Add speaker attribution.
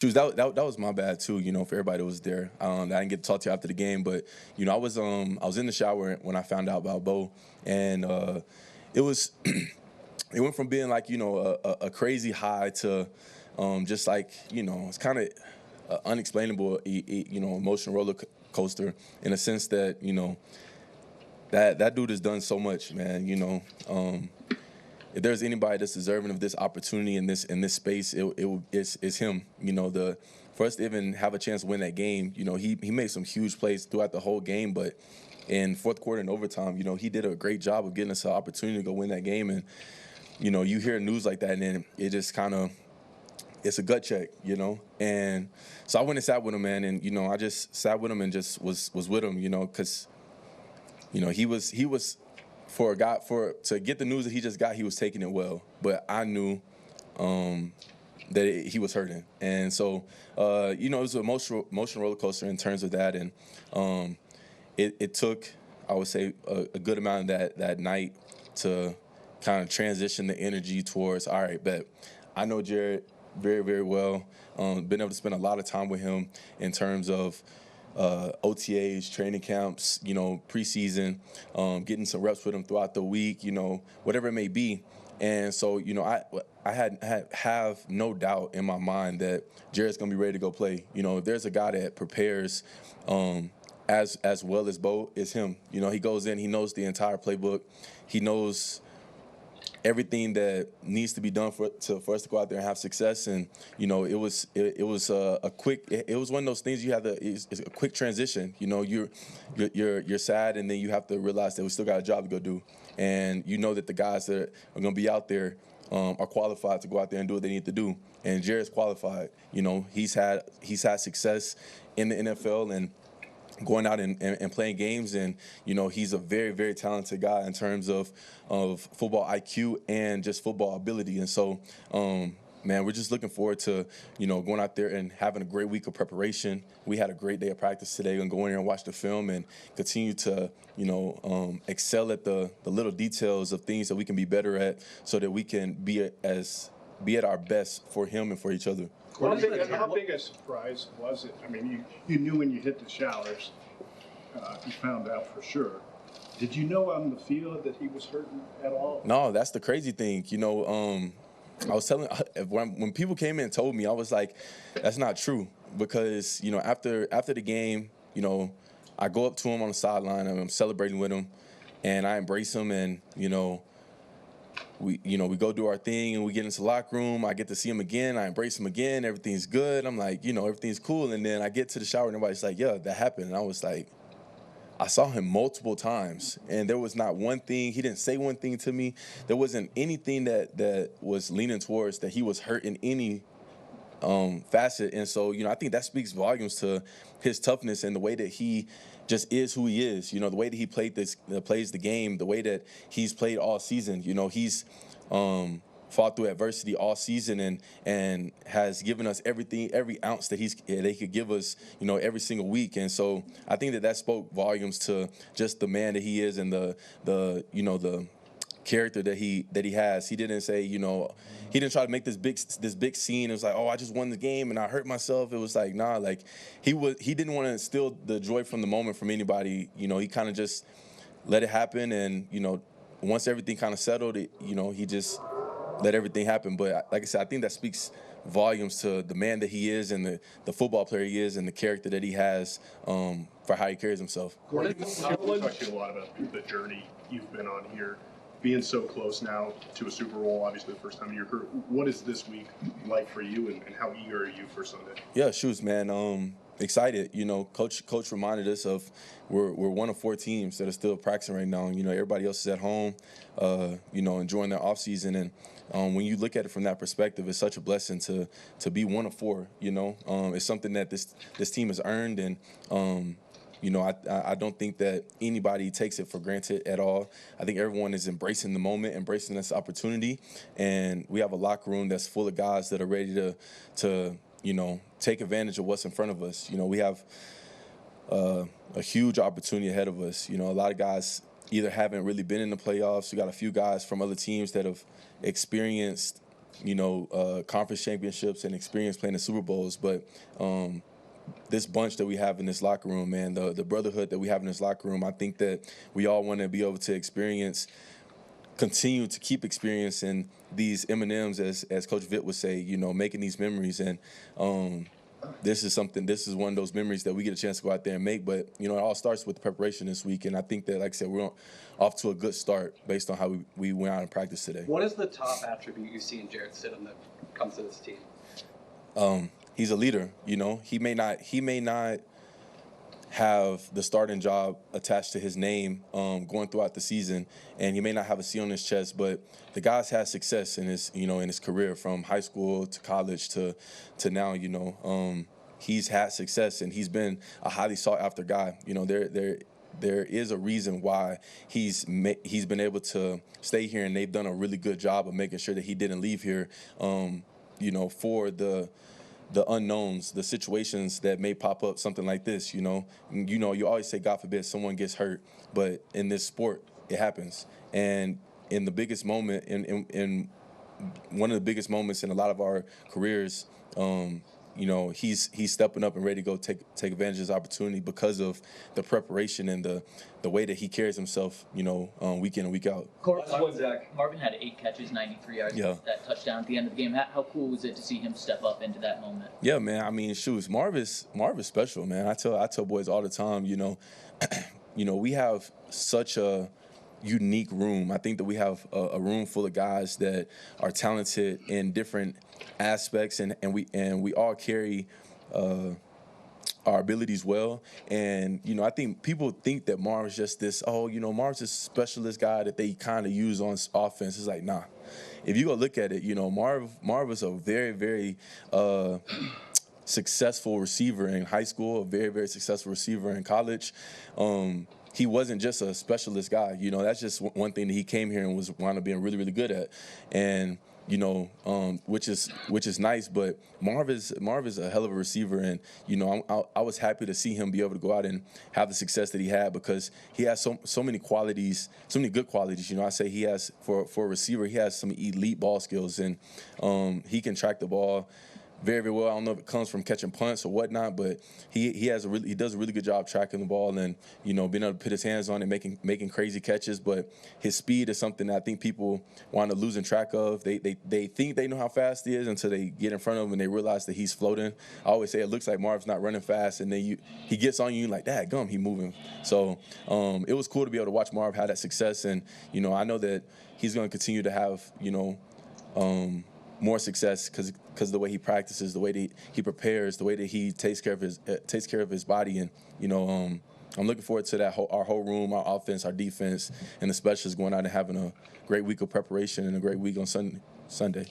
Speaker 1: Shoes, that was my bad too. For everybody that was there, I didn't get to talk to you after the game, but I was in the shower when I found out about Bo, and it was it went from being like a crazy high to just like it's kind of unexplainable emotional roller coaster in a sense that that dude has done so much, man. If there's anybody that's deserving of this opportunity in this space, it's him. The for us to even have a chance to win that game, he made some huge plays throughout the whole game, but in fourth quarter and overtime, he did a great job of getting us an opportunity to go win that game. And you hear news like that, and then it just kind of it's a gut check. And so I went and sat with him, man, and I just sat with him and just was with him, because he was for a guy to get the news that he just got, he was taking it well, but I knew that he was hurting, and so it was an emotional roller coaster in terms of that, and it took, I would say, a good amount of that night to kind of transition the energy towards, all right, but I know Jared very, very well. Been able to spend a lot of time with him in terms of OTAs, training camps, preseason, getting some reps with him throughout the week, whatever it may be. And so, I have no doubt in my mind that Jared's gonna be ready to go play. If there's a guy that prepares as well as Bo, is him. He goes in, he knows the entire playbook, he knows everything that needs to be done for us to go out there and have success. And it was a quick. It was one of those things you have to. It's a quick transition. You're sad, and then you have to realize that we still got a job to go do. And that the guys that are going to be out there are qualified to go out there and do what they need to do. And Jared's qualified. He's had success in the NFL and going out and playing games, and he's a very, very talented guy in terms of football IQ and just football ability. And so man, we're just looking forward to going out there and having a great week of preparation. We had a great day of practice today. Gonna go in here and watch the film and continue to excel at the little details of things that we can be better at, so that we can be at our best for him and for each other.
Speaker 2: How big a surprise was it? I mean, you knew when you hit the showers, you found out for sure. Did you know on the field that he was hurting at all?
Speaker 1: No, that's the crazy thing. I was telling when people came in and told me, I was like, that's not true, because after the game, I go up to him on the sideline and I'm celebrating with him, and I embrace him, and we go do our thing, and we get into the locker room. I get to see him again. I embrace him again. Everything's good. I'm like, everything's cool. And then I get to the shower, and everybody's like, yeah, that happened. And I was like, I saw him multiple times, and there was not one thing. He didn't say one thing to me. There wasn't anything that was leaning towards that he was hurt in any facet. And so, I think that speaks volumes to his toughness and the way that he just is who he is. The way that he plays the game, the way that he's played all season. He's fought through adversity all season and has given us everything, every ounce that he could give us, every single week. And so I think that spoke volumes to just the man that he is, and the character that he has. He didn't say, he didn't try to make this big scene. It was like, oh, I just won the game and I hurt myself. It was like, nah, like he didn't want to steal the joy from the moment from anybody. He kind of just let it happen, and once everything kind of settled, he just let everything happen. But like I said, I think that speaks volumes to the man that he is, and the football player he is, and the character that he has for how he carries himself.
Speaker 2: Gordon, we talked to you a lot about the journey you've been on here, being so close now to a Super Bowl, obviously the first time in your career. What is this week like for you, and how eager are you for Sunday?
Speaker 1: Yeah, shoes, man. Excited. Coach reminded us of we're one of 4 teams that are still practicing right now. Everybody else is at home, enjoying their off season. And when you look at it from that perspective, it's such a blessing to be one of 4. It's something that this team has earned, and I don't think that anybody takes it for granted at all. I think everyone is embracing the moment, embracing this opportunity, and we have a locker room that's full of guys that are ready to take advantage of what's in front of us. We have a huge opportunity ahead of us. A lot of guys either haven't really been in the playoffs. We got a few guys from other teams that have experienced conference championships and experience playing the Super Bowls, but this bunch that we have in this locker room, man, the brotherhood that we have in this locker room, I think that we all want to be able to continue to keep experiencing these M&Ms, as Coach Vitt would say, making these memories. And this is one of those memories that we get a chance to go out there and make. But, it all starts with the preparation this week. And I think that, like I said, we're off to a good start based on how we went out in practice today.
Speaker 3: What is the top attribute you see in Jarrett Sutton that comes to this team?
Speaker 1: He's a leader. He may not have the starting job attached to his name going throughout the season, and he may not have a C on his chest, but the guy's had success in his career, from high school to college to now. He's had success, and he's been a highly sought after guy. There is a reason why he's been able to stay here, and they've done a really good job of making sure that he didn't leave here for the unknowns, the situations that may pop up, something like this. You always say, God forbid someone gets hurt, but in this sport it happens. And in the biggest moment, in one of the biggest moments in a lot of our careers, he's stepping up and ready to go take advantage of his opportunity because of the preparation and the way that he carries himself, week in and week out.
Speaker 4: Marvin had 8 catches, 93 yards.
Speaker 1: Yeah.
Speaker 4: That touchdown at the end of the game. How cool was it to see him step up into that moment?
Speaker 1: Yeah, man. I mean, shoes. Marv is special, man. I tell boys all the time, we have such a unique room. I think that we have a room full of guys that are talented in different aspects, and we all carry our abilities well. And I think people think that Marv's just this, Marv's this specialist guy that they kind of use on offense. It's like, nah. If you go look at it, Marv was a very, very successful receiver in high school, a very, very successful receiver in college. He wasn't just a specialist guy. That's just one thing that he came here and wound up being really, really good at. And which is nice. But Marv is a hell of a receiver, and I was happy to see him be able to go out and have the success that he had, because he has so many qualities, so many good qualities. I say he has, for a receiver, he has some elite ball skills, and he can track the ball very, very well. I don't know if it comes from catching punts or whatnot, but he does a really good job tracking the ball and being able to put his hands on it, making crazy catches. But his speed is something that I think people wind up losing track of. They think they know how fast he is until they get in front of him and they realize that he's floating. I always say it looks like Marv's not running fast, and then he gets on you like, dad gum, he moving. So it was cool to be able to watch Marv have that success, and I know that he's going to continue to have more success because of the way he practices, the way that he prepares, the way that he takes care of his body. And I'm looking forward to that our whole room, our offense, our defense, and the specialists going out and having a great week of preparation and a great week on Sunday.